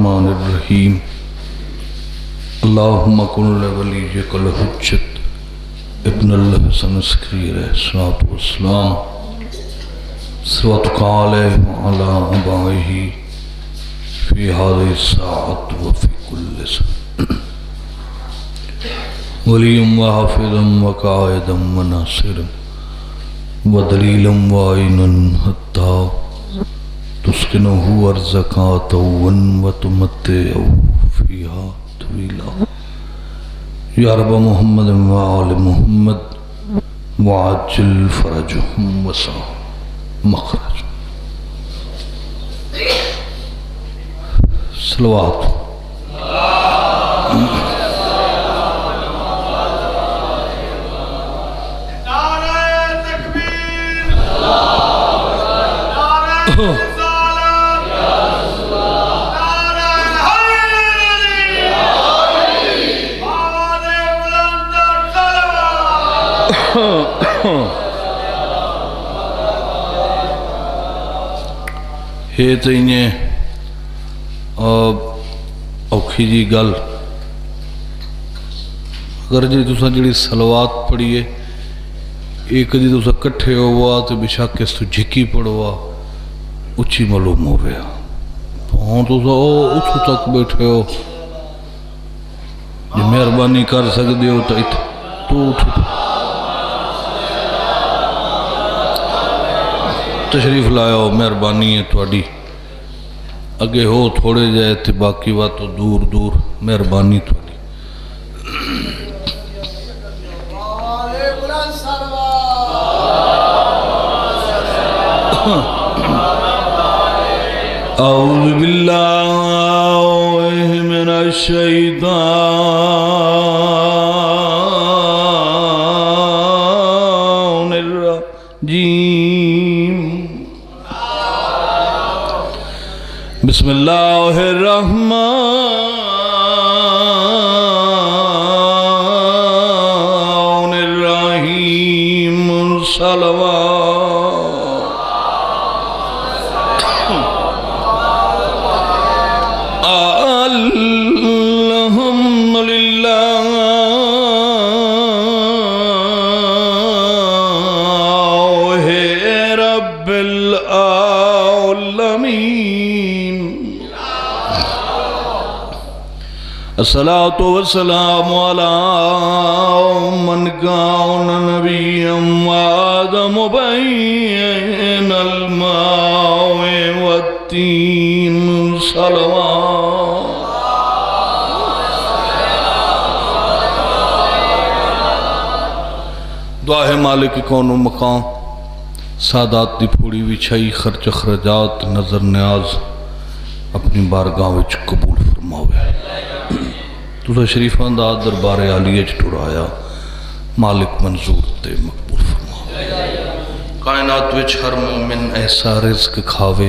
الرحمن الرحیم اللہم کن لولیک الحجت ابن الحسن عسکری علیہ الصلوۃ والسلام صلواتک علیہ وعلی آبائہ فی هذه الساعة وفی کل ساعة ولیا وحافظا وقائدا وناصرا ودلیلا وعینا حتی تسکنہ ارزقا طوعا وتمتعہ فیہا طویلا یا رب محمد وآل محمد وعجل فرجہم وسع مخرج صلوات یہ تو انہیں اوکھی جی گل اگر جی تسا جڑی صلوات پڑھیے ایک جی تسا کٹھے ہوا تو بشک اس تو جھکی پڑھوا اچھی معلوم ہو گیا ہاں تسا اتھو تک بیٹھے ہو جی مہربانی کر سکتے ہو تو اٹھ تشریف لایا ہو مہربانی ہے تھوڑی اگے ہو تھوڑے جائے تھے باقی بات تو دور دور مہربانی تھوڑی اعوذ باللہ من الشیطان الرجیم بسم اللہ الرحمن الرحیم صلوات الصلاة والسلام على من كان نبيا وآدم بين الماء والتين صلوات دعا ہے مالک کون و مقام سادات دی پھوڑی وچھائی خرچ اخراجات نظر نیاز اپنی بارگاہ وچ قبول فرماوے تُسا شریفان دا دربار عالیہ چٹورایا مالک منظور تے مقبول فرما کائنات وچ ہر مومن ایسا رزق کھاوے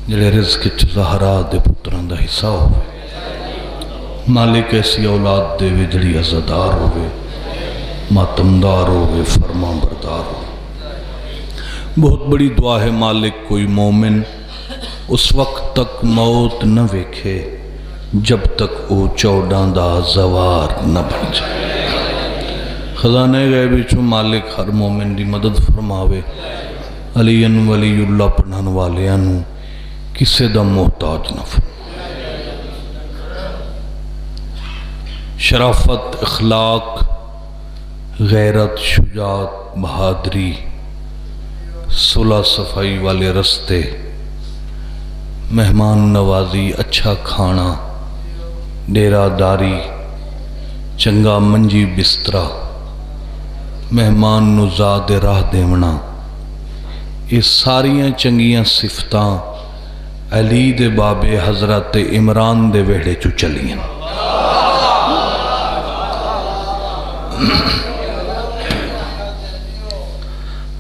جلے رزق زہرا دے پتران دا حصہ ہوئے مالک ایسی اولاد دے وے جڑی عزدار ہوئے ماتمدار ہوئے فرما بردار ہوئے بہت بڑی دعا ہے مالک کوئی مومن اس وقت تک موت نہ ویکھے جب تک او چوڑاں دا زوار نہ بن جائے خزانے غیبی چو مالک ہر مومن دی مدد فرماوے علی ولی اللہ پڑھن والیانو کسے دا محتاج نہ فرماوے شرافت اخلاق غیرت شجاعت بہادری صلح صفائی والے رستے مہمان نوازی اچھا کھانا ڈیرہ داری چنگا منجی بسترہ مہمان نزاد راہ دیونا یہ ساریاں چنگیاں صفتاں علی دے بابے حضرت عمران دے ویڑے چو چلیں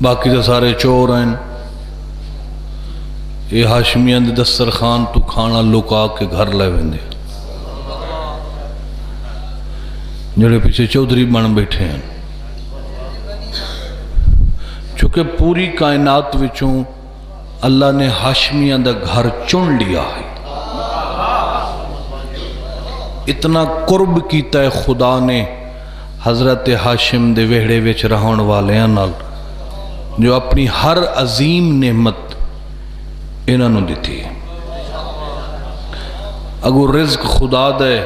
باقی دے سارے چور ہیں یہ ہاشمیان دے دسترخان تو کھانا لکا کے گھر لے ویندے جڑے پیچھے چودھری بن بیٹھے ہیں چونکہ پوری کائنات وچوں اللہ نے ہاشمیاں دا گھر چن لیا ہے اتنا قرب کیتا ہے خدا نے حضرت ہاشم دے وہڑے وچ رہن والیاں نال جو اپنی ہر عظیم نعمت انہاں نوں دتی ہے۔ اگو رزق خدا دے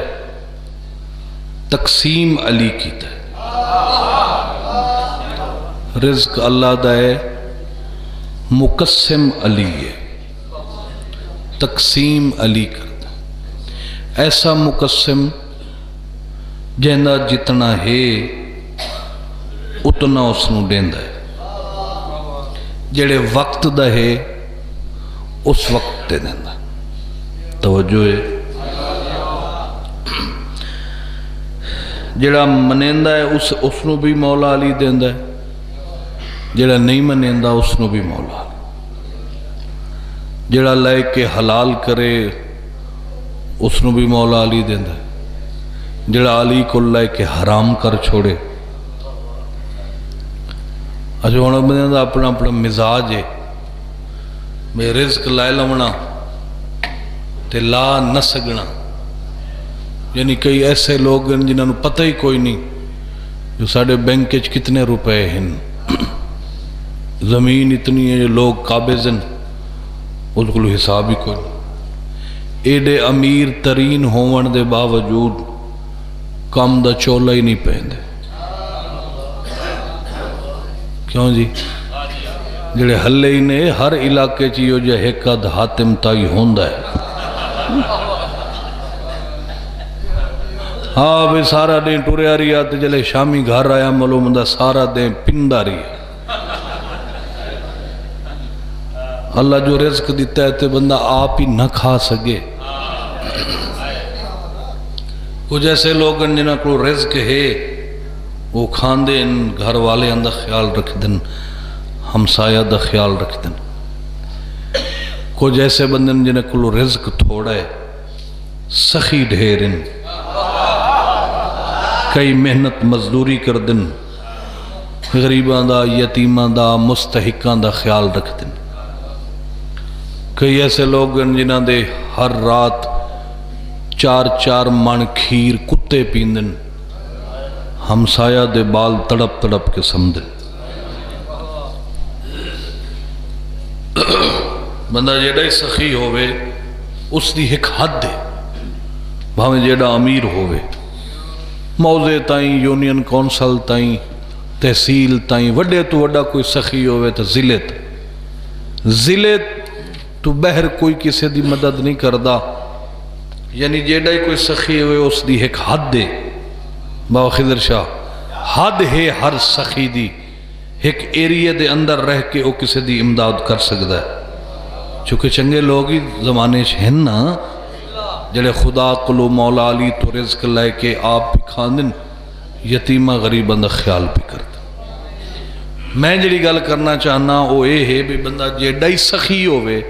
تقسیم علی کیتا ہے، رزق اللہ دا ہے مقسم علی ہے، تقسیم علی کرتا ہے۔ ایسا مقسم جہندا جتنا ہے اتنا اس نو دیندا ہے، جڑے وقت دا ہے اس وقت تے دیندا ہے۔ توجہ ہے، جڑا منیندا ہے اس نو بھی مولا علی دیندا ہے، جڑا نہیں منیندا اس نو بھی مولا علی، جڑا لے کے حلال کرے اس نو بھی مولا علی دیندا ہے، جڑا علی کو لے کے حرام کر چھوڑے۔ اچھا ہن بندے دا اپنا اپنا مزاج ہے، میں رزق لے لونا تے لا نہ سگنا، یعنی کئی ایسے لوگ ہیں جنہوں پتہ ہی کوئی نہیں جو ساڑھے بینک چ کتنے روپے ہیں، زمین اتنی ہے جو لوگ قابض ہیں اس کو حساب ہی کوئی نہیں، ایڈے امیر ترین ہون دے باوجود کام دا چولا ہی نہیں پہندے۔ کیوں جی؟ جڑے حلے ہی نے ہر علاقے چیو جو ایک اد حاتم تائی ہوندا ہے، ہاں بھئی سارا دیں ٹورے آ رہی آتے جلے شامی گھر آیا ملو مندہ سارا دیں پندہ رہی ہے۔ اللہ جو رزق دیتا ہے تو بندہ آپ ہی نہ کھا سکے۔ کچھ ایسے لوگ جنہاں کو رزق ہے وہ کھان دیں، گھر والے اندر خیال رکھ دیں، ہمسایہ دا خیال رکھ دیں۔ کچھ ایسے بندے جنہاں کو رزق تھوڑا ہے، سخی ڈھیرن، کئی محنت مزدوری کر دن، غریبان دا یتیمان دا مستحقان دا خیال رکھ دن۔ کئی ایسے لوگ جنہاں دے ہر رات 4 من کھیر کتے پیندن، ہمسایہ دے بال تڑپ تڑپ کے سمدن۔ بندہ جیڑا ہی سخی ہوئے اس دی ایک حد ہے، بھاویں جیڑا امیر ہوئے، موضے تائیں یونین کونسل تائیں تحصیل تائیں وڈے تو وڈا کوئی سخی ہوئے تو ضلع تو بہر کوئی کسی دی مدد نہیں کردہ، یعنی جیڑا ہی کوئی سخی ہوئے اس دی ایک حد ہے۔ بابا خضر شاہ حد ہے ہر سخی دی، ایک ایریے دے اندر رہ کے وہ کسی دی امداد کر سکتا ہے۔ چونکہ چنگے لوگ ہی زمانے ہیں نا جڑے خدا کلو مولا علی تو رزق لے کے آپ بھی کھاندن، یتیمہ غریباں دا خیال بھی کرتا۔ میں جڑی گل کرنا چاہنا وہ یہ ہے بھی بندہ جیڑا ہی سخی ہوئے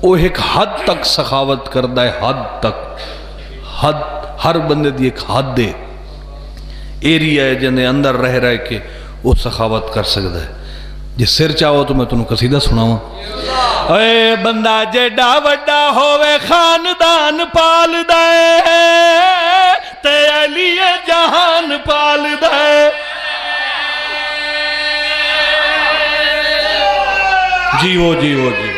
وہ ایک حد تک سخاوت کردا ہے، حد تک، حد ہر بندے دی ایک حد ہے، ایریا ہے جن اندر رہ کے وہ سخاوت کر سکتا ہے۔ جی سر چاہو تو میں تنوں قصیدہ سناواں۔ اے بندہ جیڑا وڈا ہوئے خاندان پال دے تے علی جہان پال دے، جیو جیو جیو،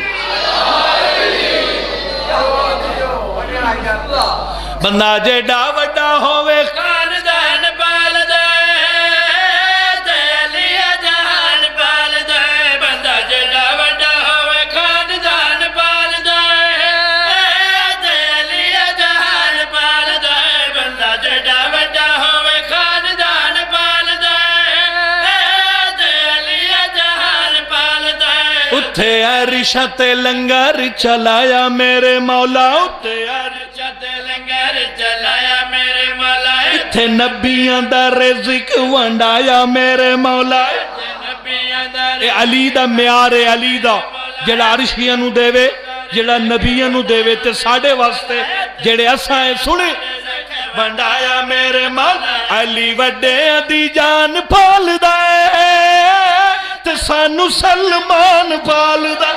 بندہ جیڑا وڈا ہوئے خاندان پال دے تے علی جہان پال دے، بندہ جیڑا وڈا ہوئے خاندان پال دے تے علی جہان پال دے، بندہ جیڑا وڈا ہوئے خاندان پال دے تے علی جہان پال دے۔ اتھے عرشاں تے لنگر چلایا میرے مولا، اتھے عرشاں تے لنگر چلایا میرے مولا، اتھے نبیاں دا رزق ونڈایا میرے مولا۔ اے علی دا معیار ہے، علی دا جڑا عرشیاں نو دے وے، جڑا نبیاں نو دے وے تے ساڑھے واسطے جڑے اسائیں سنے ونڈایا میرے مولا۔ علی وڈے دی جان پال دے تے سانو سلمان پال دے۔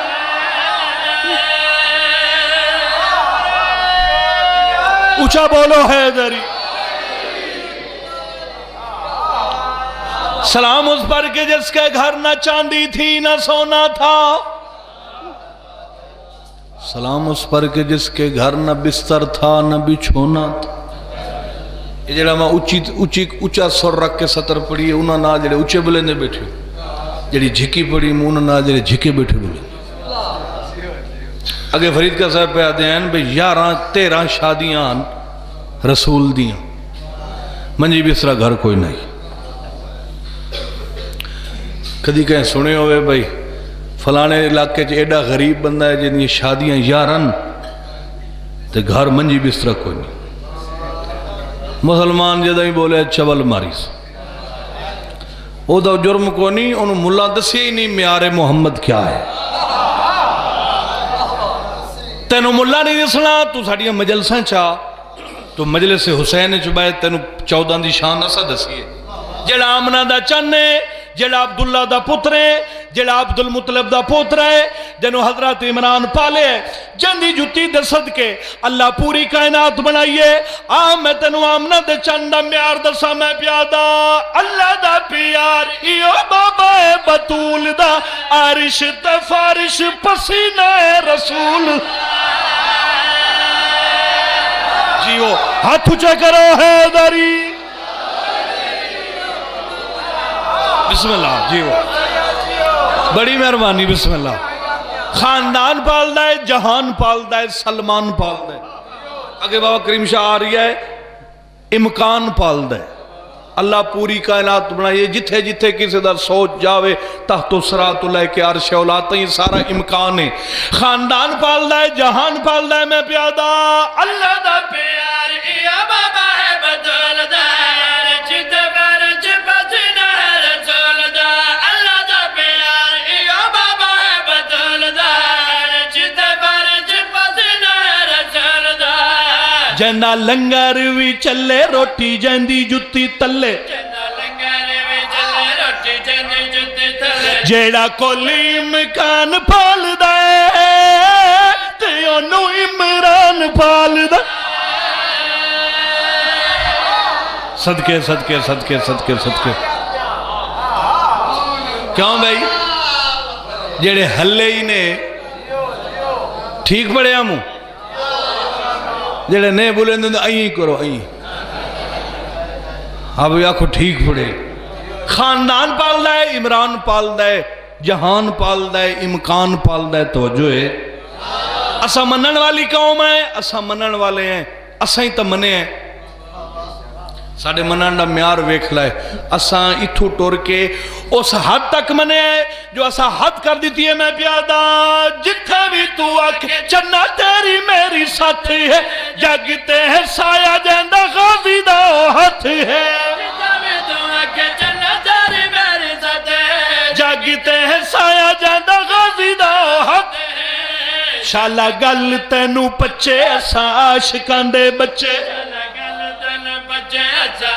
اونچا بولو حیدری. سلام اس پر کہ جس کے گھر نہ چاندی تھی نہ سونا تھا. سلام اس پر کہ جس کے گھر نہ بستر تھا نہ بچھونا تھا. یہ جڑا میں اونچا سر رکھ کے سطر پڑھی ہے انہاں نال جڑے اونچے بلندے بیٹھے جڑی جھکی پڑھی میں انہاں نال جڑے جھکے بیٹھے بولے. اگے فرید کا صاحب پہ آتے ہیں بھئی 11-13 شادیاں رسول دیاں منجی بسترا گھر کوئی نہیں. کدی کہیں سنے ہوئے بھئی فلانے علاقے چ ایڈا غریب بندہ ہے جن یہ شادیاں 11 تے گھر منجی بسترا کوئی نہیں. مسلمان جدہ ہی بولے چول ماریس او دا جرم کو نہیں انہوں ملا دسی ہی نہیں معیار محمد کیا ہے. تینوں ملا نہیں دسنا تو ساڑیاں مجلساں چاہ تو مجلس حسین چبائے تینوں 14 دی شان اسا دسی ہے. جڑا آمنہ دا چنے جڑا عبداللہ دا پتر ہے جڑا عبد المطلب دا پوتر ہے جنہوں حضرت عمران پالے جندی جتی دے صدقے اللہ پوری کائنات بنائیے. میں تینوں آمنہ دے چندہ میار دسا میں پیادا اللہ دا پیار ایو بابا بطول دا عرش تے فارش پسینہ رسول. جیو ہاتھ اونچا کرو حیدری. بسم اللہ جیو بڑی مہربانی. بسم اللہ. خاندان پال دائے جہان پال دائے سلمان پال دائے. اگے بابا کریم شاہ آ رہی ہے امکان پال دائے. اللہ پوری کائنات بنائیے جتھے جتھے کسی دا سوچ جاوے تحت صراط لے کے عرش اولاد یہ سارا امکان ہے. خاندان پال دائے جہان پال دائے میں پیادا اللہ دا پیار یا بابا ہے بدل دائے جت برج پسینہ ہے رسول دا. اللہ دا پیار یا بابا ہے بدل دائے جت برج پسینہ ہے رسول دا. جنہ لنگر بھی چلے روٹی جندی جتی تلے جیڑا کولی امکان پال دائے تیونو عمران پال دائے. صدقے صدقے صدقے صدقے صدقے. کیوں بھائی جیڑے ہلے ہی نے ٹھیک پڑے ہمو جیڑے نہیں بولے آئیں کرو آئیں اب آکھو ٹھیک پڑے. خاندان پال دائے عمران پال دائے جہان پال دائے امکان پال دائے. توجہ ہے اسا منن والی قوم ہے اسا منن والے ہیں اسا ہی تا منے ہیں. ساڑھے منن دا میار ویکھ لائے اسا اتھو ٹور کے اس حد تک منے ہیں جو اسا حد کر دیتی ہے. میں پیادا جتھا بھی تو آکے چنہ تیری میری ساتھ ہے جاگتے ہیں سایہ جیندہ غازی دا ہاتھ ہے. جاگتے ہیں سایہ جیندہ غازی دا ہاتھ ہے. شالا گل تینو پچے اسا عاشقان دے بچے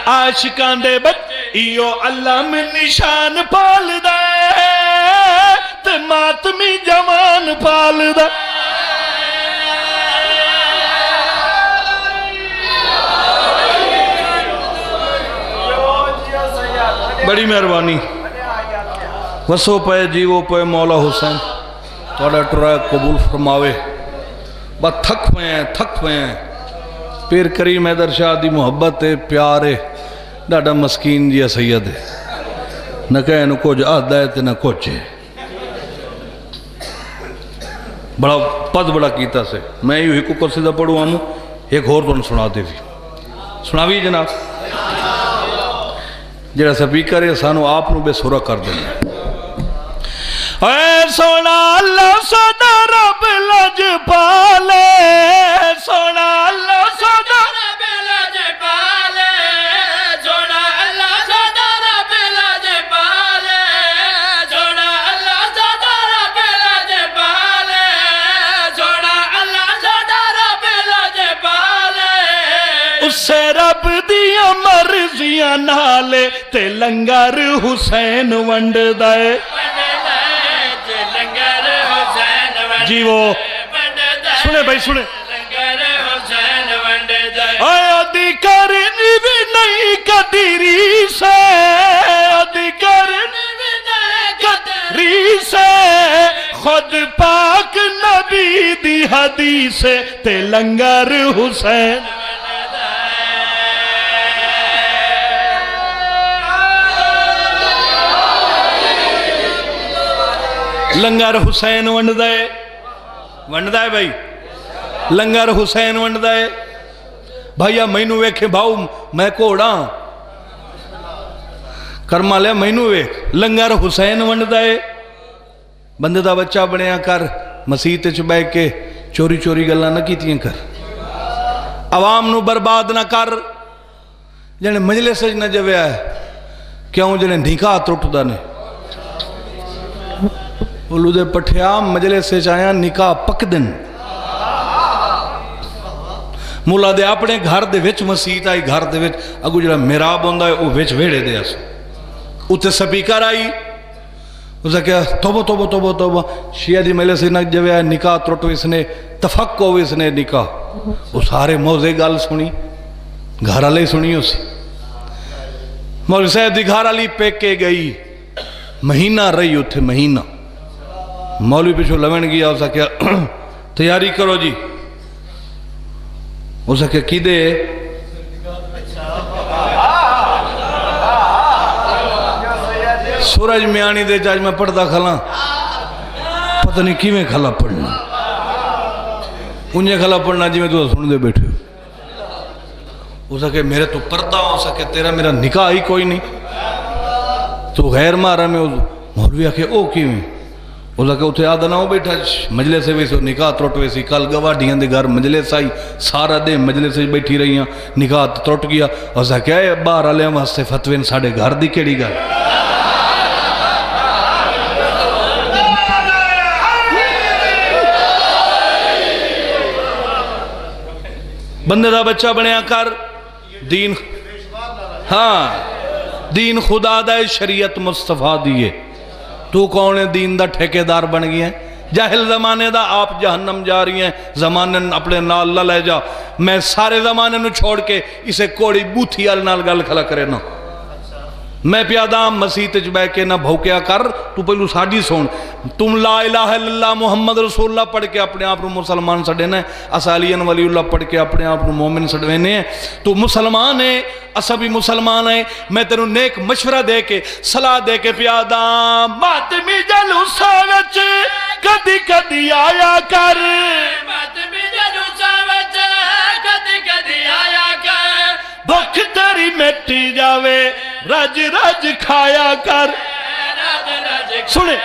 عاشقان دے بچے ایو اللہ میں نشان پال دائے تے ماتمی جوان پال دائے. بڑی مہربانی. وسو پہ جیو پہ مولا حسین توڑا ٹرائے قبول فرماوے. بات تھک پہ ہیں پیر کریم حیدر شاہ دی محبت ہے پیار ہے ڈاڈا مسکین جی سید ہے نہ کہے نہ کچھ آدھا ہے تے نہ کچھ ہے. بڑا پد بڑا کیتا سے میں یوں ہی کو قصیدہ پڑھوں ہوں ایک اور تو سنا دے بھی سناوی جناب جڑا سپیکر ہے سانو آپ نو بے سورہ کر دینا. اے سونا اللہ سونا رب لج پالے سونا اللہ سونا رب لج پالے سونا اللہ سونا رب لج پالے سونا اللہ سونا رب لج پالے سونا اللہ سونا رب لج پالے. اس سے رب دیاں مرضیاں نالے تے لنگر حسین ونڈ دائے. جی وہ سنے بھائی سنے حدیث تے لنگر حسین لنگر حسین ونڈ ہے بھائی لنگر حسین ونڈ ہے بھائیا مینو ویکھے بھاؤ میں کوڑا کرما لیا مینو ویکھ لنگر حسین ونڈ ہے بندے دا بچہ بنیا کر مسیت چ بہ کے چوری چوری گلاں نہ کیتیاں کر عوام نو برباد نہ کر جنے مجلس نہ جویا ہے کیوں جنے نکاح ٹوٹدا نے اولو دے پٹھیا مجلس چایا نکاح پک دن مولا دے اپنے گھر دے وچ مسیت آئی گھر دے وچ اگو جڑا محراب ہوندا ہے او وچ ویڑے دے اس اوتے سپیکر آئی اس نے کہا توبہ توبہ توبہ توبہ شیعہ دی مجلس نہ جویا نکاح ٹوٹ اس نے تفق ہو اس نے نکاح وہ سارے موزے گل سنی گھر والے سنی اس مولوی صاحب دی گھر والی پیکے گئی مہینہ رہی اوتھے مہینہ مولوی پیچھو لمن گیا اس نے کہا تیاری کرو جی اس نے کہا کی دے سورج میانی دے جاج میں پڑھتا کھلا پتہ نہیں کی میں کھلا پڑھنا انجھے کھلا پڑھنا جی میں تو سن دے بیٹھے ہو سکے میرے تو پردہ ہو سکے تیرا میرا نکاح ہی کوئی نہیں تو غیر مارا میں مولوی آکے او کی میں وہ سکے اتھے آدھا نہ ہو بیٹھا مجلس سے ویسے نکاح تروٹ ویسی کل گواڈیاں دے گھر مجلس آئی سارا دے مجلس سے بیٹھی رہی ہیں نکاح تروٹ گیا اور سکے اے باہر علیہ واسطے فتوین ساڑے گھر دی کیڑی گھر بندے دا بچہ بنیا کر دین ہاں دین خدا دا شریعت مصطفیٰ دیئے تو کون ہے دین دا ٹھیکے دار بن گئی ہیں جاہل زمانے دا آپ جہنم جا رہی ہیں زمانے اپنے نال نہ لے جا میں سارے زمانے نو چھوڑ کے اسے کوڑی بوتھی آل نال گل کھلا کرے نا میں پیادہ مسیح تجبہ کے نہ بھوکیا کر تو پہلو ساڑی سون تم لا الہ الا اللہ محمد رسول اللہ پڑھ کے اپنے آپ مسلمان سڑینے اسالین ولی اللہ پڑھ کے اپنے آپ مومن سڑینے تو مسلمان ہے اسا بھی مسلمان ہے میں تیروں نیک مشورہ دے کے صلاح دے کے پیادہ ماتمی جلوسا وچ کدی کدی آیا کر ماتمی جلوسا وچ کدی کدی آیا کر بھوک تیری مٹی جاوے رج رج کھایا کر سنے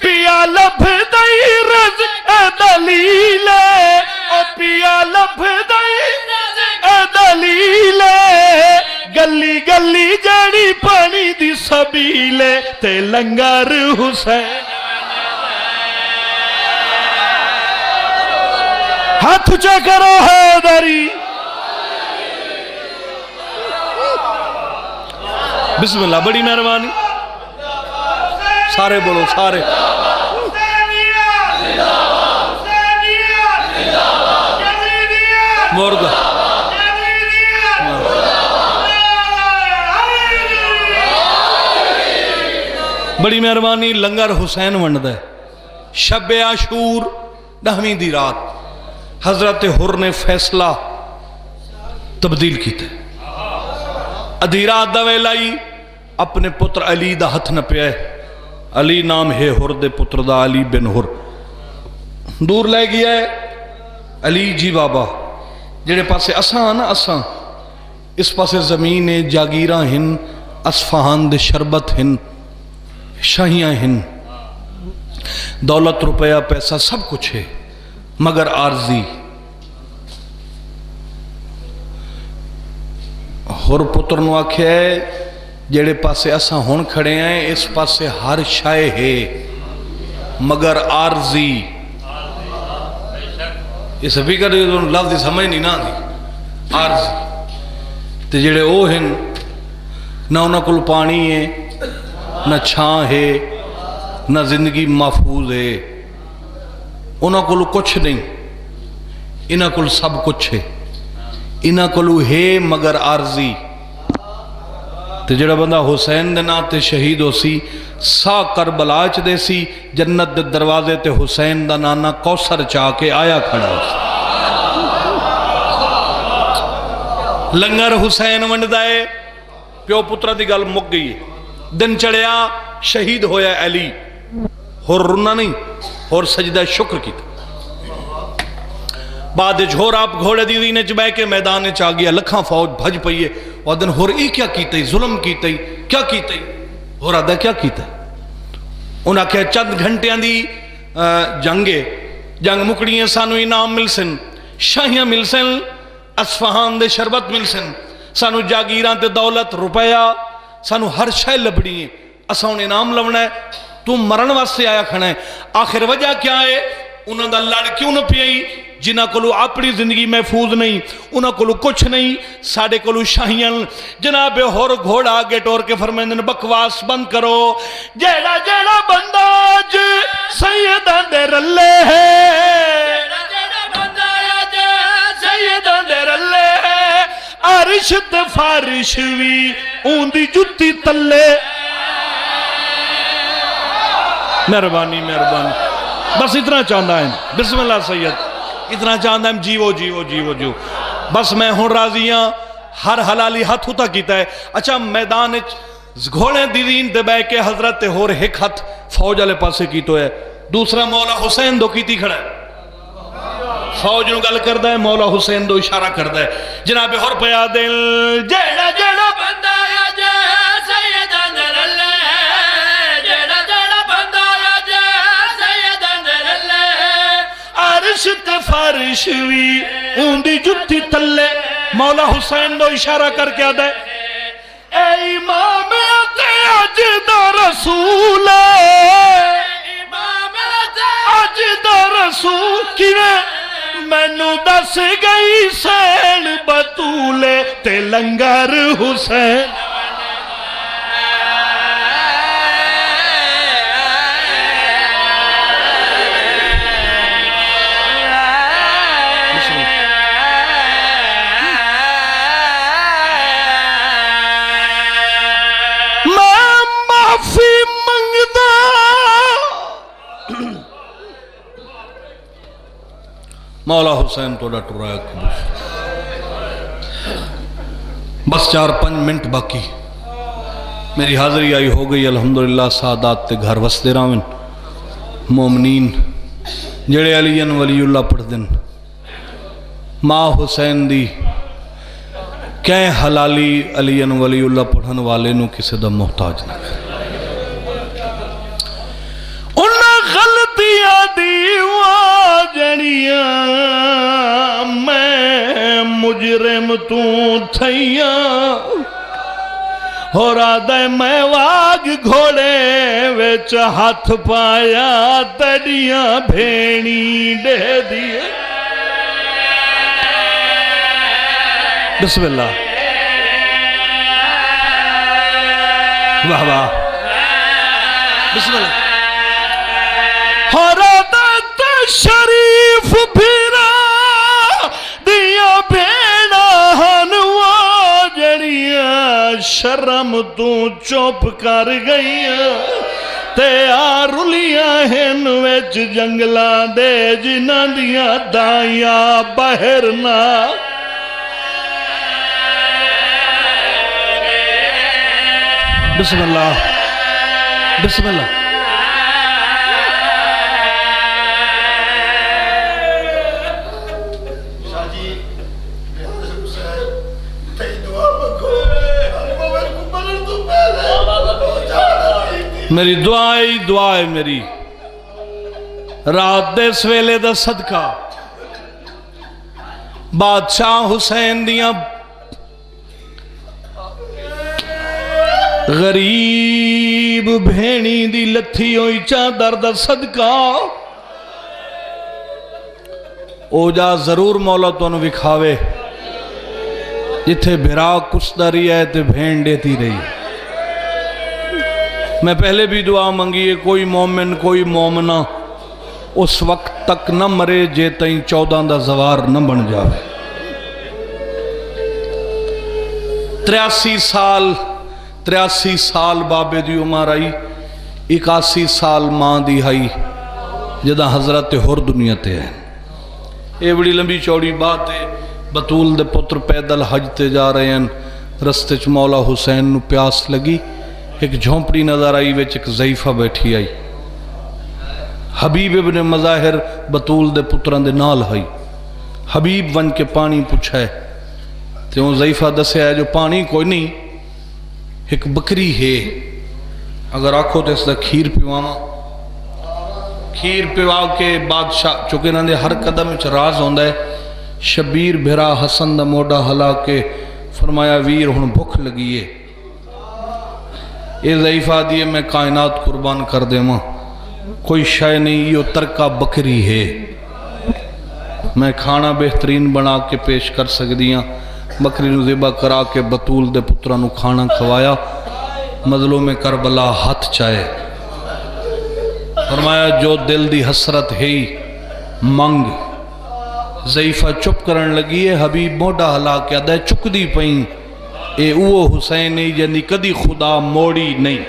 پیا لبھ دائی رز اے دلیل او پیا لبھ دائی اے دلیل گلی گلی جڑی پانی دی سبیل تے لنگر حسین ہاتھ اونچا کرو حیدری بسم اللہ بڑی مہربانی سارے بولو سارے مردہ بڑی مہربانی لنگر حسین ونڈ ہے شب عاشور 10ویں دی رات حضرت حر نے فیصلہ تبدیل کی تھے ادھی رات دا ویلائی اپنے پتر علی دا ہتھ نہ پیا ہے علی نام ہے حر دے پتر دا علی بن حر دور لے گیا ہے علی جی بابا جڑے پاسے اساں نا اساں اس پاسے زمین جاگیراں ہن اصفہان دے شربت ہن شاہیاں ہن دولت روپیہ پیسہ سب کچھ ہے مگر عارضی ہر پتر نو آکھیا ہے جڑے پاسے اساں ہون کھڑے ہیں اس پاسے ہر شائع ہے مگر عارضی یہ سبھی کر لفظ سمجھ نہیں نہ دی عارضی تے جڑے او ہیں نہ انہاں کول پانی ہے نہ چھاں ہے نہ زندگی محفوظ ہے انہاں کول کچھ نہیں انہاں کول سب کچھ ہے انہاں کولو ہے مگر عارضی تے جڑا بندہ حسین دے نام تے شہید ہو سی سا کربلا چ دے سی جنت دے دروازے تے حسین دا نانا کوثر چاہ کے آیا کھڑا ہو سی لنگر حسین ونڈدا ہے پیو پترا دی گل مک گئی دن چڑھیا شہید ہویا علی ہور رنا نہیں اور سجدہ شکر کیتا بعد جھور آپ گھوڑے دی دینے چ بہ کے میدان چ آ گیا لکھاں فوج بھج پئیے اور دن ہور ای کیا کیتا ظلم کیتا کیا کیتا ہور آدھا کیا کیتا انہاں کہ چند گھنٹیاں دی جنگ مکڑیاں سانو انعام مل سن شاہیاں مل سن اصفہان دے شربت مل سن سانو جاگیران تے دولت روپیہ سانو ہر شے لبڑی ہیں اساں انہیں انعام لونا ہے تو مرن واسطے آیا کھڑا ہے آخر وجہ کیا ہے انہوں دا لڑ کیوں نہ پیائی جنہ کولو اپنی زندگی محفوظ نہیں انہوں کولو کچھ نہیں ساڑے کولو شاہیاں جناب ہور گھوڑا آگے ٹور کے فرمیندن بکواس بند کرو جیڑا جیڑا بنداج سیدان دے رلے ہے جیڑا بنداج سیدان دے رلے ہے عرش تے فارش وی اون دی جتی تلے مہربانی مہربانی بس اتنا چاہتا ہے بسم اللہ سید اتنا چاہتا ہے جیو جیو جیو جیو بس میں ہوں راضی ہاں ہر حلالی ہاتھ ہوتا کیتا ہے اچھا میدان گھوڑے دیدین دے بے کے حضرت ہور ایک ہاتھ فوج والے پاسے کیتو ہے دوسرا مولا حسین دو کیتی کھڑا ہے فوج نو گل کردا ہے مولا حسین دو اشارہ کردا ہے جناب ہور پیا دل جیڑا جیڑا بندہ آ جے سیدان دے رلے جیڑا جیڑا بندہ آ جے سیدان دے رلے عرش تے فارش وی اون دی جتی تلے مولا حسین دو اشارہ کر کے آدھے اے امام تے اج دا رسول امام تے اج دا رسول کیویں مینوں دس گئی سین بطولے تے لنگر حسین مولا حسین تو ڈٹ رہا ہے بس 4-5 منٹ باقی میری حاضری آئی ہو گئی الحمدللہ سعادات تے گھر وستے راون مومنین جڑے علی ولی اللہ پڑھ دن ماں حسین دی کہیں حلالی علی ولی اللہ پڑھن والے نو کسے دا محتاج نہ کر انہاں غلطیاں دیواں جڑیاں میں مجرم تو تھیاں اور آدھے میں واگ گھوڑے ویچ ہاتھ پایا تڑیاں بھینی دے دیے بسم اللہ واہ واہ بسم اللہ اور عادت شریف پھرا دیا بھیڑا ہنوا جڑیاں شرم تو چوپ کر گئیاں تے آرلیاں ہن ویچ جنگلاں دے جنہاں دیاں دائیاں بہرنا بسم اللہ بسم اللہ میری دعا ہے میری رات دے سویلے دا صدقہ بادشاہ حسین دیاں غریب بھینی دی لتھی ہوئی چادر دا صدقہ او جا ضرور مولا تو انہوں وکھاوے جتھے بھرا کسدا رہی ہے تے بھین دیتی رہی میں پہلے بھی دعا منگی ہے کوئی مومن کوئی مومنہ اس وقت تک نہ مرے جے تائیں 14 دا زوار نہ بن جاوے 83 سال 83 سال بابے دی عمر آئی 81 سال ماں دی آئی جدہ حضرت ہور دنیا تے ہیں یہ بڑی لمبی چوڑی بات ہے بطول دے پتر پیدل حج تے جا رہے ہیں رستے چ مولا حسین نو پیاس لگی ایک جھونپڑی نظر آئی وچ ایک ضعیفہ بیٹھی آئی حبیب ابن مظاہر بطول دے پتران دے نال آئی حبیب ون کے پانی پوچھا ہے تے وہ ضعیفہ دسے ہے جو پانی کوئی نہیں ایک بکری ہے اگر آکھو تو اس دا کھیر پیواما کھیر پیوا کے بادشاہ چکے نہ دے ہر قدم وچ راز ہوندا ہے شبیر بھرا حسن دا موڈا ہلا کے فرمایا ویر ہن بھوک لگی ہے یہ ضعیفہ دیئے میں کائنات قربان کر دے ماں کوئی شے نہیں یہ ترکہ بکری ہے میں کھانا بہترین بنا کے پیش کر سکدیاں بکری نو ذبح کرا کے بطول دے پترہ نو کھانا کھوایا مظلوم کربلا ہاتھ چاہے فرمایا جو دل دی حسرت ہے منگ ضعیفہ چپ کرن لگی ہے حبیب موڈا ہلا کے دے چک دی پئیں اے اوہ حسین نہیں جنی کدی خدا موڑی نہیں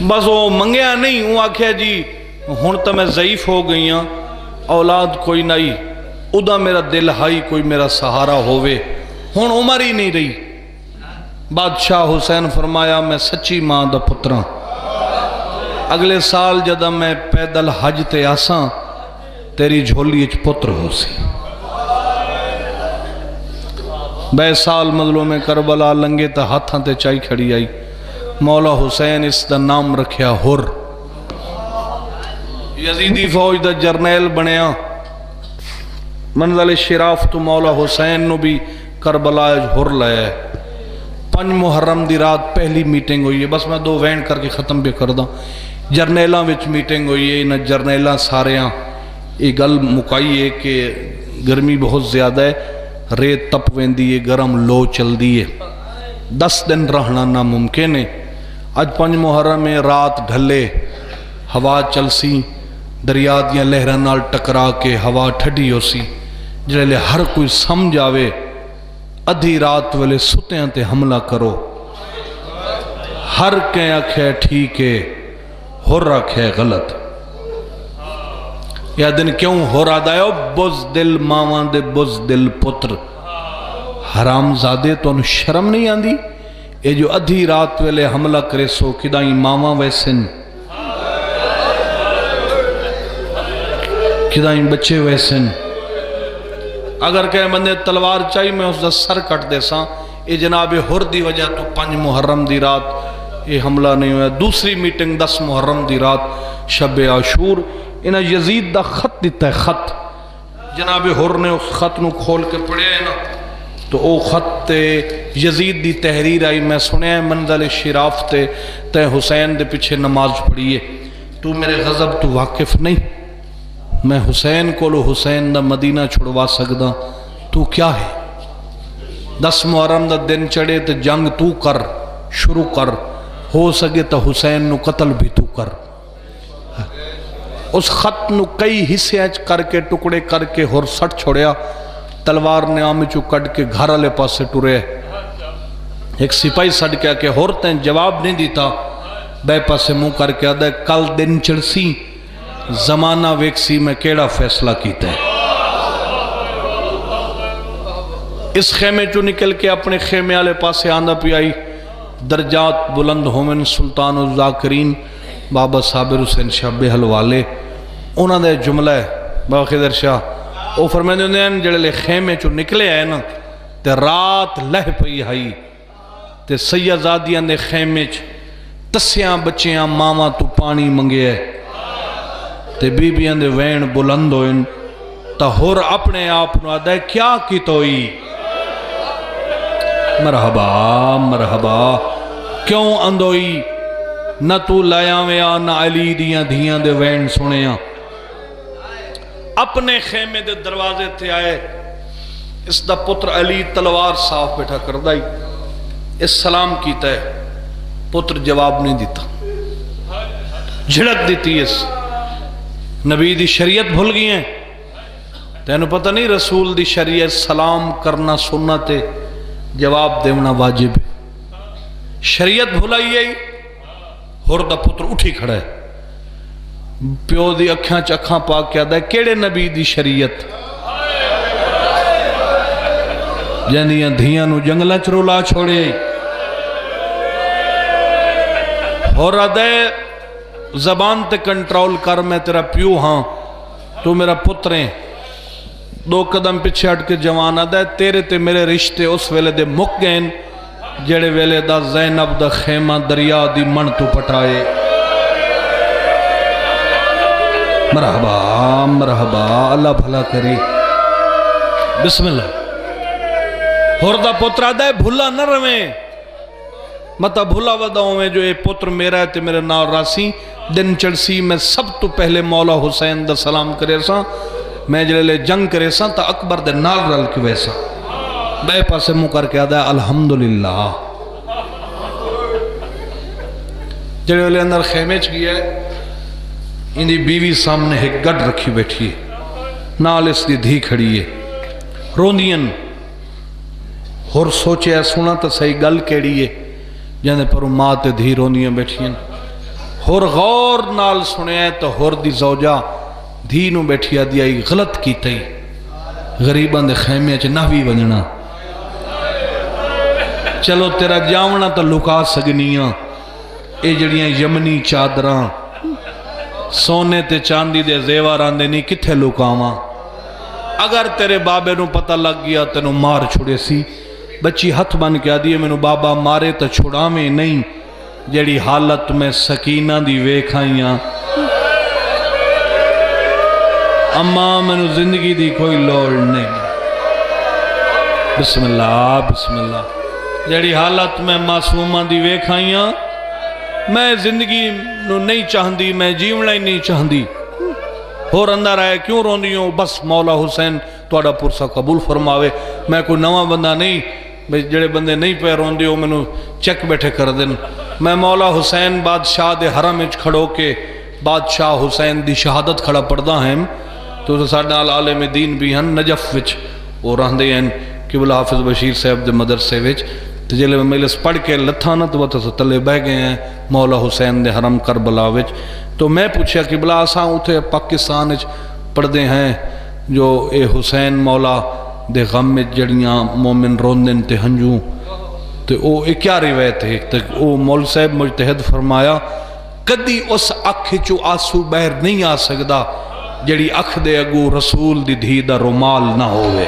بس وہ منگیا نہیں وہ آکھیا جی ہن تو میں ضعیف ہو گئی ہاں اولاد کوئی نہیں ادا میرا دل ہائی کوئی میرا سہارا ہووے ہن عمر ہی نہیں رہی بادشاہ حسین فرمایا میں سچی ماں دا پتراں اگلے سال جدہ میں پیدل حج تے آساں تیری جھولی اچ پتر ہو سی بے سال مظلوم کربلا لنگے تا ہاتھاں تے چائی کھڑی آئی مولا حسین اس دا نام رکھیا ہر یزیدی فوج دا جرنیل بنیا منزل شراف تو مولا حسین نو بھی کربلا ہر لائے 5 محرم دی رات پہلی میٹنگ ہوئی ہے بس میں 2 وین کر کے ختم بھی کر دا جرنیلاں وچ میٹنگ ہوئی ہے انہاں جرنیلاں ساریاں یہ گل مکائی ہے کہ گرمی بہت زیادہ ہے ریت تپ ویندی ہے گرم لو چل دی ہے 10 دن رہنا ناممکن ہے آج 5 محرم میں رات ڈھلے ہوا چل سی دریا دیاں لہراں نال ٹکرا کے ہوا ٹھڈی ہو سی جلے ہر کوئی سمجھ آوے ادھی رات والے ستیاں تے حملہ کرو ہر کہیں آکھے ٹھیک ہے ہر آکھے غلط یا دن کیوں ہو رہا دائیو بزدل ماوان دے بزدل پتر حرام زادے تو انہوں شرم نہیں آندی یہ جو ادھی رات ویلے حملہ کرے سو کدائیں ماما ویسن کدائیں بچے ویسن اگر کہیں بندے تلوار چاہی میں اس دا سر کٹ دے ساں یہ جناب ہر دی وجہ تو 5 محرم دی رات یہ حملہ نہیں ہوا دوسری میٹنگ 10 محرم دی رات شب عاشور انہاں یزید دا خط دیتا ہے خط جناب ہر نے اس خط نو کھول کے پڑھے ہے نا تو او خط یزید دی تحریر آئی میں سنے منزل شراف تے حسین دے پیچھے نماز پڑھیے تو میرے غضب تو واقف نہیں میں حسین کو لو حسین دا مدینہ چھڑوا سکدا تو کیا ہے 10 محرم دا دن چڑھے تے جنگ تو کر شروع کر ہو سکے تو حسین نو قتل بھی تو کر اس خط نو کئی حصے کر کے ٹکڑے کر کے ہور سٹ چھوڑیا تلوار نے آمی چو کٹ کے گھر لے پاسے ٹورے ایک سپاہی سٹ کیا کہ ہور تین جواب نہیں دیتا بے پاسے منہ کر کے آدھے کل دن چڑسی زمانہ ویکسی میں کیڑا فیصلہ کیتا ہے اس خیمے چو نکل کے اپنے خیمے آلے پاسے آندہ پی آئی درجات بلند ہومن سلطان الزاکرین بابا صابر حسین شاہ بہل والے انہاں دے جملہ ہے بابا خضر شاہ او فرمائے دے جڑے لے خیمے چو نکلے آئے نا تے رات لہ پئی آئی تے سیدزادیاں دے خیمے چ تسیاں بچیاں ماما تو پانی منگے ہے تے بی بیاں دے وین بلند ہوئن تا ہور اپنے آپ نو آدھے کیا کی توئی مرحبا مرحبا کیوں اندوئی نہ تو لائیاں ویاں نہ علی دیاں دھیاں دے وین سنیاں اپنے خیمے دے دروازے تھے آئے اس دا پتر علی تلوار صاف بیٹھا کر دائی اس سلام کیتا ہے پتر جواب نہیں دیتا جھڑک دیتی اس نبی دی شریعت بھول گئی ہیں تینوں پتہ نہیں رسول دی شریعت سلام کرنا سنت ہے، جواب دینا واجب ہے۔ شریعت بھلائی آئی، ہور دا پتر اٹھی کھڑا ہے، پیو دی اکھاں چکھاں پاک کیا دا ہے کیڑے نبی دی شریعت؟ جنیاں دھیاں نو جنگلہ چرولا چھوڑے، ہور آدھے زبان تے کنٹرول کر، میں تیرا پیو ہاں، تو میرا پتریں، دو قدم پیچھے ہٹ کے جوان آدھے تیرے تے میرے رشتے اس ویلے دے مک گئن جڑے ویلے دا زینب دا خیمہ دریا دی من تو پٹائے۔ مرحبا مرحبا، اللہ بھلا کری، بسم اللہ۔ ہور دا پتر آدھے بھلا نہ رویں، مطلب بھلا وداؤں میں جو یہ پتر میرا ہے تے میرے نال راسی دن چڑسی، میں سب تو پہلے مولا حسین دا سلام کرے سا، میں جلے لے جنگ کرے سا تا اکبر دے نال رل کے ویسا بے پاسے مو کر کے آدھا ہے الحمدللہ۔ جلے لے اندر خیمے چ گیا ہے، اندھی بیوی سامنے ایک گڑ رکھی بیٹھی ہے، نال اس دی دھی کھڑی ہے، روندین ہور سوچے ہے سونا تا صحیح گل کیڑی ہے جاندے پر ماں تے دھی روندیاں بیٹھی ہیں، ہور غور نال سنے ہے تو ہور دی زوجہ دھی نو بیٹھی آدھی آئی غلط کی تئی غریبان دے خیمے چ نہ بھی ونجنا، چلو تیرا جاونا تو لکا سگنیاں، اے جڑیاں یمنی چادراں سونے تے چاندی دے زیواران دے نہیں کتھے لکاواں، اگر تیرے بابے نو پتہ لگ گیا تینو مار چھڑے سی۔ بچی ہتھ بن کے آدھی ہے مینو بابا مارے تو چھڑاویں نہیں، جڑی حالت میں سکینہ دی ویکھائیاں، اماں مینو زندگی دی کوئی لوڑ نہیں، بسم اللہ بسم اللہ، جڑی حالت میں معصومہ دی ویکھائیاں، میں زندگی نو نہیں چاہندی، میں جیونا ہی نہیں چاہندی، اور اندر آئے کیوں روندیوں؟ بس مولا حسین توڑا پرسا قبول فرماوے، میں کوئی نواں بندہ نہیں، جڑے بندے نہیں پہ روندیوں میں نو چک بیٹھے کر دن، میں مولا حسین بادشاہ دے حرم اچ کھڑو کے بادشاہ حسین دی شہادت کھڑا پڑھدا ہیں، تو ساڈے نال عالم دین بھی ہیں نجف وچ، وہ رہندے ہیں قبلہ حافظ بشیر صاحب دے مدرسے وچ، تو جلے میں مجلس پڑھ کے لتھا نہ تو وہ تلے بہ گئے ہیں مولا حسین دے حرم کربلا وچ، تو میں پوچھا قبلہ اساں اتھے پاکستان وچ پڑھدے ہیں جو اے حسین مولا دے غم میں جڑیاں مومن روندن تے ہنجوں، تو او اے کیا روایت ہے؟ تو او مول صاحب مجتہد فرمایا کدی اس اکھ چو آسو بہر نہیں آ سکدا جڑی اکھ دے اگو رسول دی دھی دا رومال نہ ہوئے،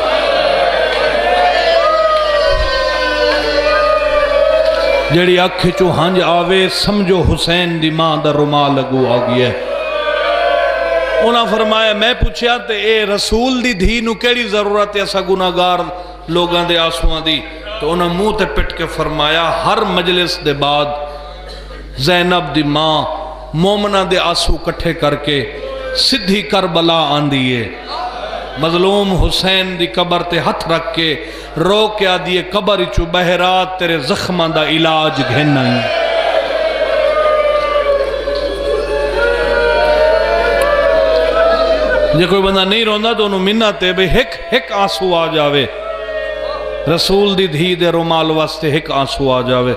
جڑی اکھ چو ہنج آوے سمجھو حسین دی ماں دا رومال اگو آ گیا ہے۔ انہاں فرمایا میں پوچھیا تے اے رسول دی دھی نو کیڑی ضرورت ہے ایسا گناہگار لوگاں دے آنسواں دی؟ تو انہاں منہ تے پٹ کے فرمایا ہر مجلس دے بعد زینب دی ماں مومنہ دے آنسو کٹھے کر کے سدھی کربلا آندی ہے، مظلوم حسین دی قبر تے ہتھ رکھ کے رو کے آدھی قبر چو بہرات تیرے زخماں دا علاج گھننا ہے۔ جے کوئی بندہ نہیں روندا تو انہوں منت ہے بھئی ہک آنسو آ جاوے، رسول دی دھی دے رومال واسطے ہک آنسو آ جاوے۔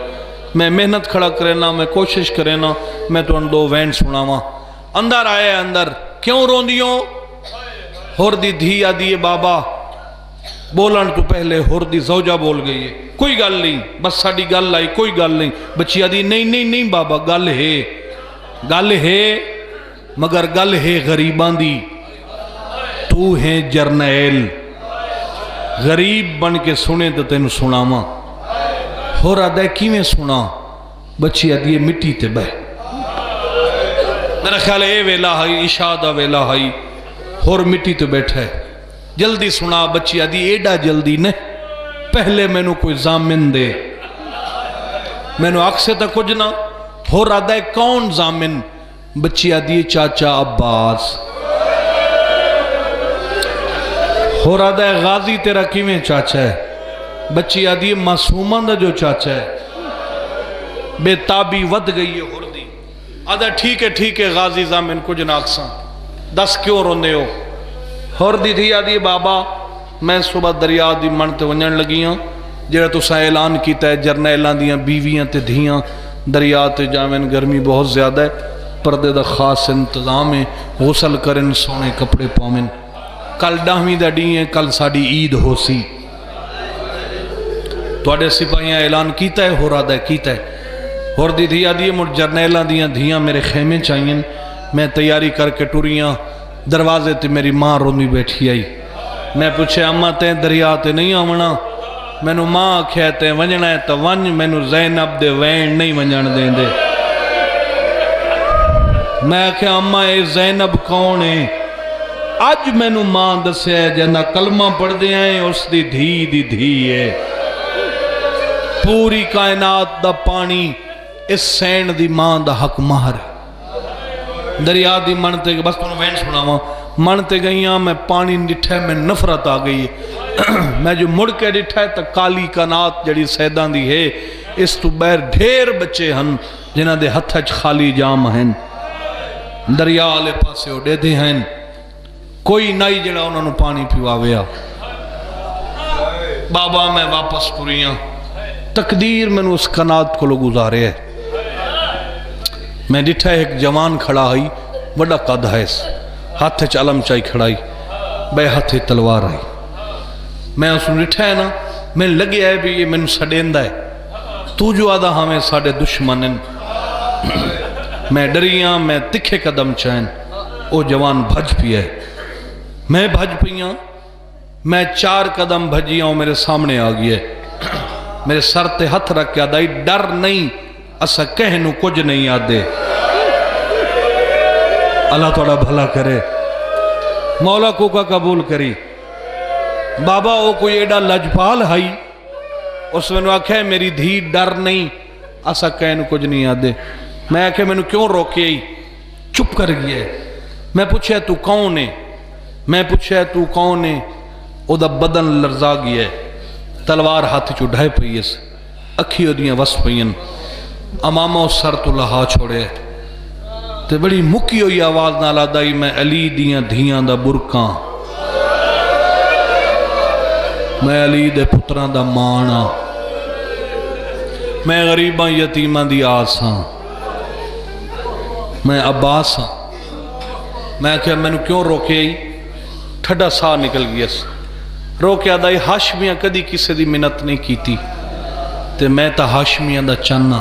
میں محنت کھڑا کرینا، میں کوشش کرینا، میں تو ان دو وین سناواں۔ اندر آئے اندر کیوں روندیوں؟ ہور دی دھی آدھی بابا بولن تو پہلے ہور دی زوجہ بول گئی ہے، کوئی گل نہیں، بس ساڑی گل آئی، کوئی گل نہیں۔ بچی آدھی نہیں بابا گل ہے مگر گل ہے غریبان دی، تو ہے جرنیل، غریب بن کے سنے تو تینوں سناواں۔ ہور آدھا کیویں سنا؟ بچی آدھی مٹی تے بہ، میرا خیال ہے اے ویلا ہائی عشاء دا ویلا ہائی، ہور مٹی تے بیٹھا ہے، جلدی سنا۔ بچی آدھی ایڈا جلدی نے، پہلے میں نو کوئی ضامن دے، میں نو اکھ سے تا کچھ نہ۔ ہور آدھا ہے کون ضامن؟ بچی آدھی چاچا عباس۔ ہور آدھا ہے غازی تیرا کیویں چاچا ہے؟ بچی آدھی معصومان دا جو چاچا ہے، بے تابی ود گئی ہے ہور دی۔ آدھا ٹھیک ہے غازی ضامن کچھ نہ اکساں، دس کیوں روندے ہو؟ ہور دی تھی آدھی بابا میں صبح دریا دی من تے ونجن لگی ہوں جڑا تساں اعلان کیتا ہے جرنیلاں دیاں بیویاں تے دھیاں دریا تے جاویں گرمی بہت زیادہ ہے پردے دا خاص انتظام ہے غسل کرن سونے کپڑے پاویں کل 10ویں دا ڈی ہے کل ساڈی عید ہو سی تواڈے سپاہیاں اعلان کیتا ہے ہو رہا کیتا ہے ہور دی تھی آدھی مڑ جرنیلاں دیاں دھیاں میرے خیمے چاہیے میں تیاری کر کے ٹریاں دروازے تے میری ماں روندی بیٹھی آئی میں پوچھے اماں تے دریا تے نہیں آونا مینو ماں آکھیا تے ونجنا ہے تو ونج مینو زینب دے وین نہیں ونجن دیں دے میں آکھیا اماں اے زینب کون ہے اج مینو ماں دسیا ہے جنہ کلمہ پڑھ دے ہیں اس دی دھی ہے پوری کائنات دا پانی اس سین دی ماں دا حق مہر ہے دریا دی منتے بس تو وین سناواں منتے گئیاں میں پانی ڈٹھا میں نفرت آ گئی ہے میں جو مڑ کے ڈٹھا ہے تو کالی کائنات جڑی سیداں دی ہے اس تو بیر ڈھیر بچے ہن جنہ دے ہتھچ خالی جام ہیں دریا والے پاسے اڑے دے ہیں کوئی نائی جڑا انہوں نے پانی پیواویا بابا میں واپس ٹریاں تقدیر میں نے اس کائنات کو لوگ گزارے ہے میں ڈٹھا ایک جوان کھڑا ہوئی بڑا قد ہے ہاتھ چالم چائی کھڑائی بے ہاتھ تلوار آئی میں اس نے ڈٹھا ہے نا میں لگے ہے بھی یہ میں نے سڑیندہ ہے تو جو آدھا ہمیں ساڑے دشمنن میں ڈریاں میں تکھے قدم چائن او جوان بھج پیا ہے میں بھج پیاں میں 4 قدم بھجیاں میرے سامنے آ گیا میرے سر تے ہتھ رکھ کے آدھائی ڈر نہیں اسا کہنو کچھ نہیں آدھے اللہ توڑا بھلا کرے مولا کو کا قبول کری بابا وہ کوئی ایڈا لجپال ہائی اس میں نے آکھا ہے میری دھی ڈر نہیں اسا کہنو کچھ نہیں آدھے میں آکھا میں نے کیوں روکے آئی چپ کر گیا ہے میں پوچھا تو کون ہے میں پوچھا تو کون ہے او دا بدن لرزا گیا ہے تلوار ہاتھ چڑھائے پئیس اکھیوں دیاں وس پئین امامہ سر تو لہا چھوڑے تے بڑی مکی ہوئی آواز نہ لادائی میں علی دیاں دھیاں دا برکاں میں علی دے پتران دا مانا میں غریباں یتیماں دی آساں میں عباساں میں کہا میں نے کیوں روکے آئی ٹھڈا سا نکل گیا روکے آدھائی ہاشمیاں کدی کسی دی منت نہیں کیتی تے میں تا ہاشمیاں دا چانا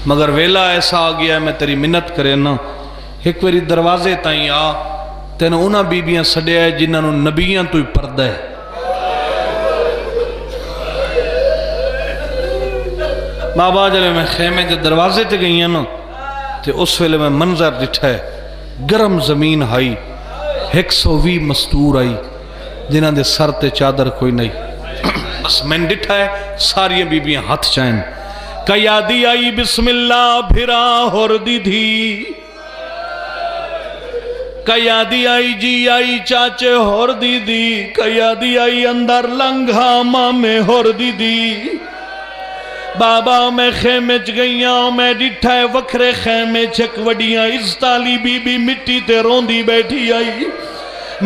مگر ویلا ایسا آ گیا میں تیری منت کرے نا ایک ویری دروازے تائیں آ تینوں انہاں بیبیاں سڑے آئے جنہاں نو نبیاں تو ہی پردہ ہے بابا جلے میں خیمے دے دروازے تے گئی ہیں نا تے اس ویلے میں منظر ڈٹھا ہے گرم زمین آئی 120 مستور آئی جنہاں دے سر تے چادر کوئی نہیں بس میں ڈٹھا ہے ساری بیبیاں ہاتھ چائیں قیادی آئی بسم اللہ بھرا ہور دی دھی قیادی آئی جی آئی چاچے ہور دی دی قیادی آئی اندر لنگھا مامے ہور دی دی بابا میں خیمے چ گئیاں میں ڈٹھا ہے وکھرے خیمے چک وڈیاں ازتالی بی بی مٹی تے روندی بیٹھی آئی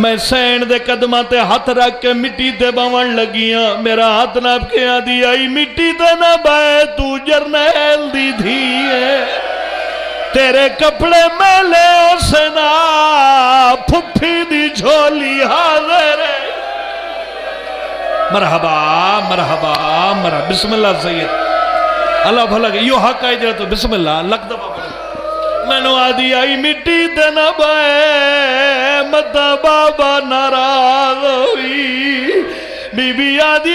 میں سین دے قدمہ تے ہاتھ رکھ کے مٹی تے باون لگیاں میرا ہاتھ ناپ کے آدھی آئی مٹی تے نہ بائے تو جرنیل دی دھی ہے تیرے کپڑے میں لے اسنا پھپھی دی جھولی حاضر ہے مرحبا مرحبا مرحبا بسم اللہ سید اللہ بھلا کہ یو حق آئی جائے تو بسم اللہ لگ دبا میں نو آدھی آئی مٹی تے نہ بائے مدہ بابا ناراض ہوئی بی بی آدھی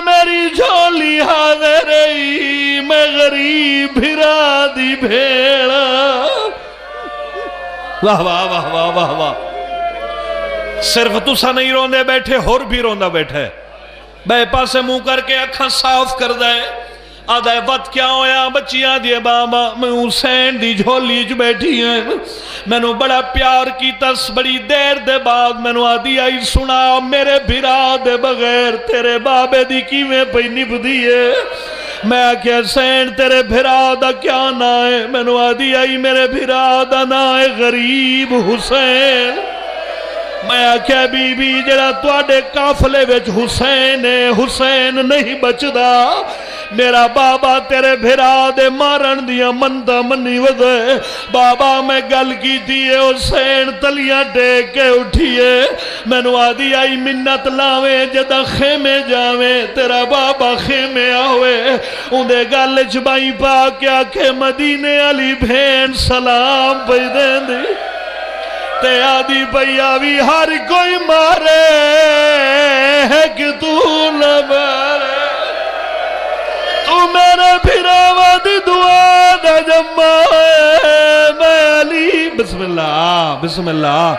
میری جھولی حاضر رہی میں غریب بھرا دی بھیڑا واہ واہ واہ واہ واہ واہ صرف تسا نہیں روندے بیٹھے ہور بھی روندہ بیٹھے بے پاسے منہ کر کے اکھاں صاف کر دائے آدھا وقت کیا ہویا بچیاں دیئے بابا میں حسین دی جھولی جو بیٹھی ہیں میں نو بڑا پیار کی تس بڑی دیر دے بعد میں نو آدھی آئی سنا میرے بھرا دے بغیر تیرے بابے دی کیویں پہ نب دیئے میں آکھیا حسین تیرے بھرا دا کیا نا ہے میں نو آدھی آئی میرے بھرا دا نا ہے غریب حسین میں آکھیا بی بی جڑا تواڈے قافلے وچ حسین ہے، حسین نہیں بچدا، میرا بابا تیرے بھرا دے مارن دیا منتا منی ودے، بابا میں گل کی دیئے حسین تلیاں ٹیک کے اٹھیے، میں نو آدھی آئی منت لاویں جدا خیمے جاویں، تیرا بابا خیمے آوے، اندے گل چبائی پا کیا کہ مدینے علی بھین سلام پہ دیں دی، تے آدھی بیاوی ہر کوئی مارے ہے کہ تو نہ مارے، تو میرے بھراوا دی دعا دا جمع ہے، میں علی بسم اللہ بسم اللہ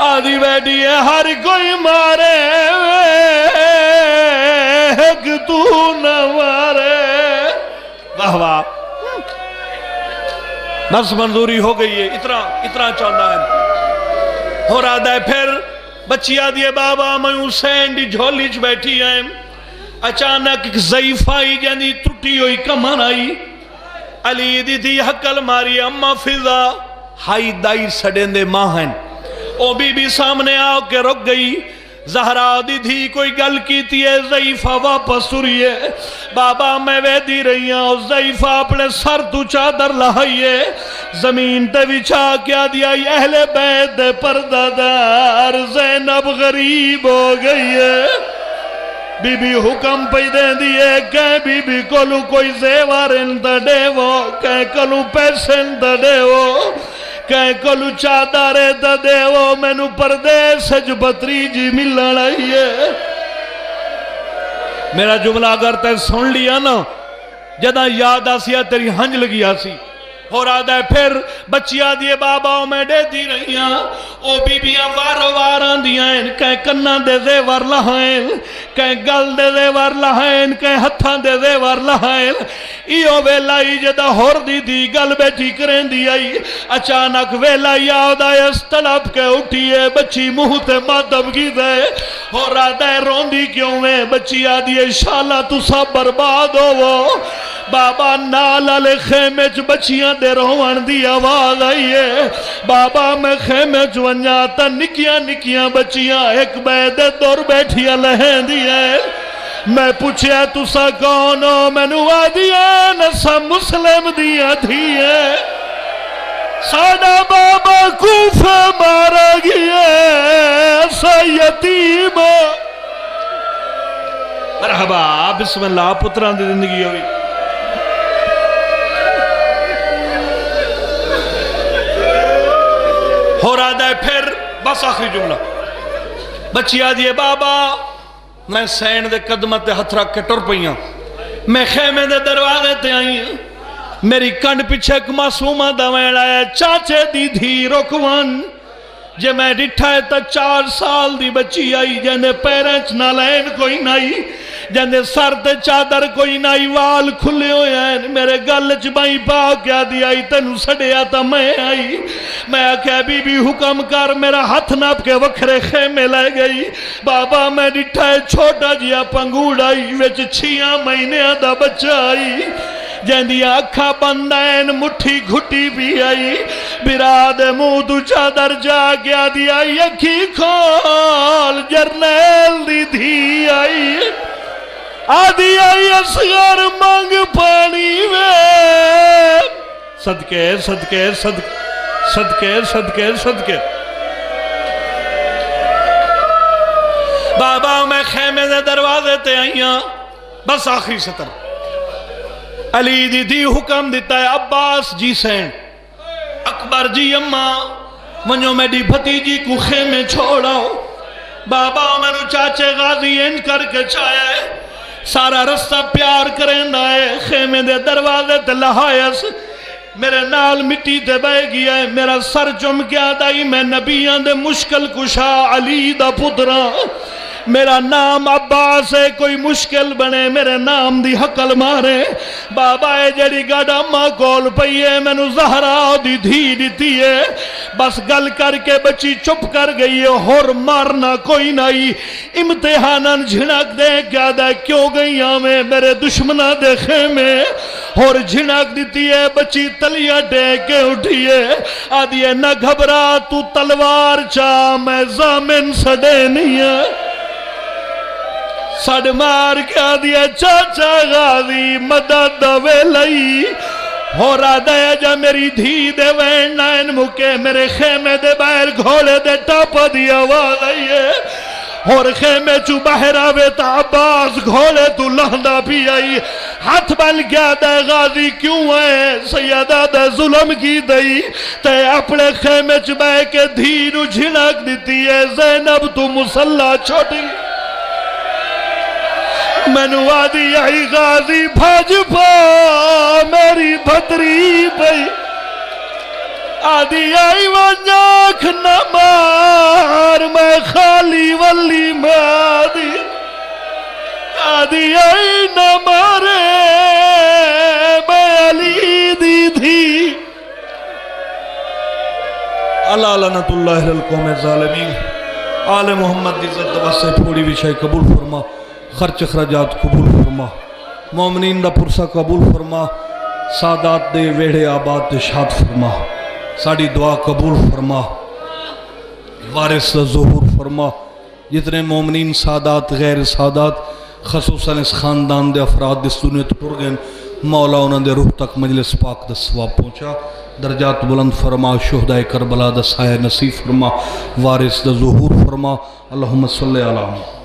آدھی بیٹھی ہے ہر کوئی مارے ہے کہ تو نہ مارے، واہ واہ بس منظوری ہو گئی ہے، اتنا چاہنا ہے ہو رہا ہے۔ پھر بچیا دیے بابا میں حسین دی جھولی چ بیٹھی ہیں، اچانک ایک ضعیف آئی جاندی ٹوٹی ہوئی کمان آئی، علی دی تھی حقل ماری اما فضا ہائی دائی سڑیں دے ماہن، او بی بی سامنے آؤ کے رک گئی، زہرا دی تھی کوئی گل کیتی ہے، ضعیفہ واپس سوریے، بابا میں ویدی رہی ہوں، ضعیفہ اپنے سر تو چادر لہائیے، زمین تے بچھا کیا دیا اہل بیت دے پردہ دار، زینب غریب ہو گئی ہے، بی بی حکم پہ دیں دیئے کہ بی بی کلو کوئی زیور اندہ دے وہ، کہ کلو پیسے اندہ دے وہ، کہ کلو چادارے دا دے وہ، میں نو پردیس جو بطری جی ملنا لائیے۔ میرا جملہ اگر تے سن لیا نا جدہ یاد آسیا تیری ہنج لگی آسی ہو رہا ہے۔ پھر بچیا دیے بابا میں دے دی رہی ہیں، او بی بیاں وارو واران دیاں، کہیں کنہ دے زیور لہائیں، کہیں گل دے زیور لہائیں، کہیں ہتھاں دے زیور لہائیں، ایو ویلائی جدہ ہور دی دی گل بیٹھی کریں دی آئی، اچانک ویلائی یاد آئے استلب کے اٹھیے، بچی مہتے مادب کی دے ہو رہا ہے، روندی کیوں میں بچی آدھیے شالا تو سب برباد ہو وہ، بابا نالا لے خیمے چ بچیاں دے روان دی آواز آئیے، بابا میں خیمے چ ونجاتا نکیاں نکیاں بچیاں ایک بیدے دور بیٹھیاں لہیں دیئے، میں پوچھیا تو سا کونو میں نو آدھیا نسا مسلم دیا دھیئے، ساڑا بابا کوفہ مارا گیا سا یتیم، مرحبا بسم اللہ پتران دی زندگی ہوئی۔ ہو رہا ہے پھر بس آخری جملہ بچیا دیے بابا میں سین دے قدمت ہتھ رکھ کے ٹر پئیاں، میں خیمے دے دروازے تے آئی ہوں، میری کنڈ پیچھے ایک معصومہ دویڑ آیا، چاچے دی دھی رکوان، جے میں ڈٹھا ہے تا 4 سال دی بچی آئی، جاندے پیرنچ نہ لین کوئی نائی، جاندے سر تے چادر کوئی نائی، وال کھلے ہوئے ہیں، میرے گل چبائی پا کیا دی آئی، تینو سڑیا تا میں آئی، میں آکھیا بی بی حکم کر، میرا ہاتھ ناپ کے وکھرے خیمے لے گئی، بابا میں ڈٹھا ہے چھوٹا جیا پنگوڑ آئی، ویچ 6 مہینے دا بچہ آئی، جہندی آکھا بندین مٹھی گھٹی بھی آئی، براد مودو چادر جا گیا دی آئی، اکھی کھول جرنیل دی دھی آئی، آدھی آئی اصغر مانگ پانی میں، صدقے صدقے صدقے صدقے صدقے صدقے، بابا میں خیمے دے دروازے تے آئیاں، بس آخری سطر علی دی دی حکم دیتا ہے، عباس جی سین اکبر جی اماں ونجو میری بھتیجی کو خیمے چھوڑاؤ، بابا میں نو چاچے غازی ان کر کے چاہے، سارا رستہ پیار کریں دائے، خیمے دے دروازے تے لہائیس، میرے نال مٹی تے بے گیا ہے، میرا سر چم گیا دائی، میں نبیان دے مشکل کشا علی دا پتران، میرا نام عباس ہے، کوئی مشکل بنے میرے نام دی حقل مارے۔ بابا اے جڑی گاڑا ماں کول پئی ہے مینوں زہرا دی دھی دتی ہے، بس گل کر کے بچی چپ کر گئی ہے، ہور مارنا کوئی نہیں۔ امتحاناً جھنک دے کیا دے کیوں گئی آمیں میرے دشمنہ دے خیمے، اور جھنک دیتی ہے بچی تلیاں ٹیک کے اٹھی ہے، آدھی ہے نہ گھبرا تو تلوار چاہ میں زامن سڑے نہیں ہے، سڑ مار کیا دیا چاچا غازی مدد دوے لئی، ہو را دیا جا میری دھی دے وین نائن مکے میرے خیمے دے باہر گھوڑے دے ٹاپا دیا والی ہے، اور خیمے چو باہر آوے تا عباس گھوڑے تو لہندا بھی آئی، ہاتھ بل گیا دے غازی کیوں ہے سیدہ دے ظلم کی دئی، تے اپنے خیمے چو بہ کے دھینو جھنک دیتی ہے، زینب تو مسلح چھوٹی مینو آدھی آئی غازی بھاج پا میری بھدری پئی، آدھی آئی ونجاک نہ مار میں خالی ولی میں آدھی آئی نہ مارے میں علی دی تھی۔ اللہ لعنت اللہ للقوم ظالمین۔ آل محمد دی زد سے پھوڑی وچھائی قبول فرما، خرچ اخراجات قبول فرما، مومنین دا پرسہ قبول فرما، سادات دے ویڑے آباد دے شاد فرما، ساڑی دعا قبول فرما، وارث دا ظہور فرما، جتنے مومنین سادات غیر سادات خصوصاً اس خاندان دے افراد دے دنیا تو ٹر گئے، مولا انہاں دے روح تک مجلس پاک دا ثواب پہنچا، درجات بلند فرما، شہدائے کربلا دا سایہ نصیب فرما، وارث دا ظہور فرما، اللہم صلی علیہ